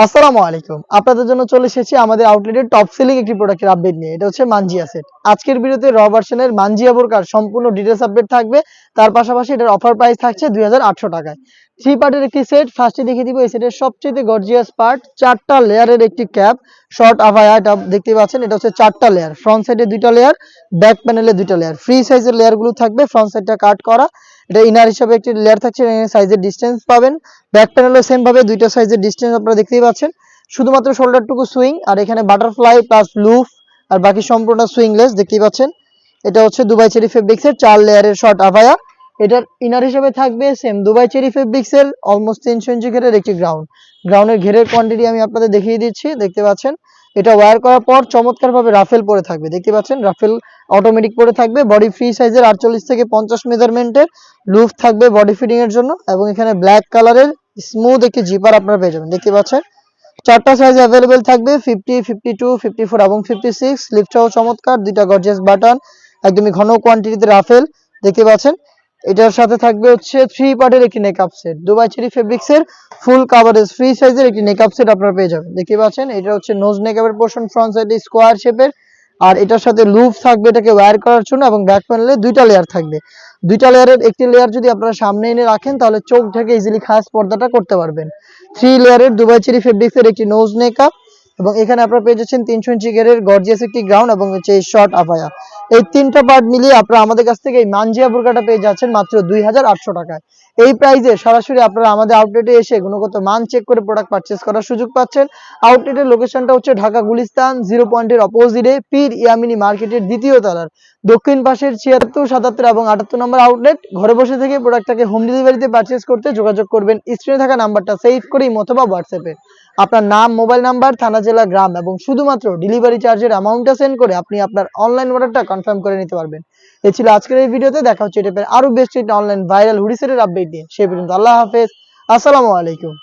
আসসালামু আলাইকুম। আপনাদের জন্য চলে এসেছি আমাদের আউটলেটের টপ সেলিং একটি প্রোডাক্টের আপডেট নিয়ে। এটা হচ্ছে মানজিয়া সেট। আজকের ভিডিওতে র ভার্সনের মানজিয়া বোরকার সম্পূর্ণ ডিটেইলস আপডেট থাকবে। তার পাশাপাশি এটার অফার প্রাইস থাকছে ২৮০০ টাকায়। 3 পার্টের একটি সেট। ফার্স্টে দেখিয়ে দিব এই সেটের সবচেয়ে গর্জিয়াস পার্ট, 4টা লেয়ারের একটি ক্যাপ, শর্ট আভায়া এটা দেখতে পাচ্ছেন। এটা হচ্ছে 4টা লেয়ার। ফ্রন্ট সাইডে 2টা লেয়ার, ব্যাক প্যানেলে 2টা লেয়ার। ফ্রি সাইজের লেয়ারগুলো থাকবে, ফ্রন্ট সাইডটা কাট করা। এটা ইনার হিসাবে একটি লেয়ার থাকছে, সাইজের ডিসটেন্স পাবেন। ব্যাক প্যানেলও সেম ভাবে 2টা সাইজের ডিসটেন্স আপনারা দেখতেই পাচ্ছেন। শুধুমাত্র শোল্ডারটুকু সুইং, আর এখানে বাটারফ্লাই প্লাস লুফ, আর বাকি সম্পূর্ণ সুইংলেস দেখতেই পাচ্ছেন। এটা হচ্ছে দুবাই চেরি ফেব্রিক্সের 4 লেয়ারের শর্ট আভায়া। এটার ইনার হিসেবে থাকবে সেম দুবাই চেরি ফেব্রিক্সের অলমোস্ট 300 ইঞ্চি ঘেরের একটি গ্রাউন্ডের ঘেরের কোয়ান্টিটি আমি আপনাদের দেখিয়ে দিচ্ছি, দেখতে পাচ্ছেন। এটা ওয়্যার করার পর চমৎকার ভাবে রাফেল পরে থাকবে, দেখতে পাচ্ছেন। রাফেল অটোমেটিক পরে থাকবে। বডি ফ্রি সাইজের 48 থেকে 50 মেজারমেন্টের লুফ থাকবে বডি ফিটিং এর জন্য, এবং এখানে ব্ল্যাক কালারের স্মুথ একটি জিপার আপনারা পেয়ে যাবেন, দেখতে পাচ্ছেন। 4টা সাইজ অ্যাভেলেবেল থাকবে, 50, 52, 54 এবং 56। স্লিপটাও চমৎকার, 2টা গর্জিয়াস বাটন, একদমই ঘন কোয়ান্টিটিতে রাফেল, দেখতে পাচ্ছেন। এটার সাথে থাকবে হচ্ছে 3 পার্টের একটি নেকআপ সেট, দুবাই চেরি ফেব্রিক্সের ফুল কাভারেজ ফ্রি সাইজের একটি নেকআপ সেট আপনারা পেয়ে যাবেন, দেখতে পাচ্ছেন। এটা হচ্ছে নোজ নেকআপের পোর্শন, ফ্রন্ট সাইডে স্কোয়ার শেপের, আর এটার সাথে লুপ থাকবে এটাকে ওয়্যার করার জন্য, এবং ব্যাক প্যানেলে 2টা লেয়ার থাকবে। 2টা লেয়ারের একটি লেয়ার যদি আপনারা সামনে এনে রাখেন তাহলে চোখ ঢেকে ইজিলি খাস পর্দাটা করতে পারবেন। 3 লেয়ারের দুবাই চেরি ফেব্রিক্সের একটি নোজ নেকআপ, এবং এখানে আপনারা পেয়ে যাচ্ছেন 300 ইঞ্চি ঘেরের গর্জিয়াস একটি গ্রাউন্ড, এবং হচ্ছে এই শর্ট আভায়া। এই 3টা পার্ট মিলিয়ে আপনারা আমাদের কাছ থেকে এই মানজিয়া বোরকাটা পেয়ে যাচ্ছেন মাত্র ২৮০০ টাকায়। এই প্রাইসে সরাসরি আপনারা আমাদের আউটলেটে এসে গুণগত মান চেক করে প্রোডাক্ট পারচেজ করার সুযোগ পাচ্ছেন। আউটলেটের লোকেশনটা হচ্ছে ঢাকা গুলিস্তান 0 পয়েন্টের অপোজিটে, পীর ইয়ামিনী মার্কেটের 2য় তলার দক্ষিণ পাশের ৭৬, ৭৭ এবং ৭৮ নম্বর আউটলেট। ঘরে বসে থেকে প্রোডাক্টটাকে হোম ডেলিভারিতে পারচেজ করতে যোগাযোগ করবেন স্ক্রিনে থাকা নাম্বারটা সেভ করে অথবা হোয়াটসঅ্যাপে আপনার নাম, মোবাইল নাম্বার, থানা, জেলা, গ্রাম এবং শুধুমাত্র ডেলিভারি চার্জের অ্যামাউন্টটা সেন্ড করে আপনি আপনার অনলাইন অর্ডারটা কনফার্ম করে নিতে পারবেন। এই ছিল আজকের এই ভিডিওতে। দেখা হচ্ছে এই টাইপের আরো বেস্ট অনলাইন ভাইরাল হুডি সেটের আপডেট নিয়ে। সে পর্যন্ত আল্লাহ হাফেজ, আসসালামু আলাইকুম।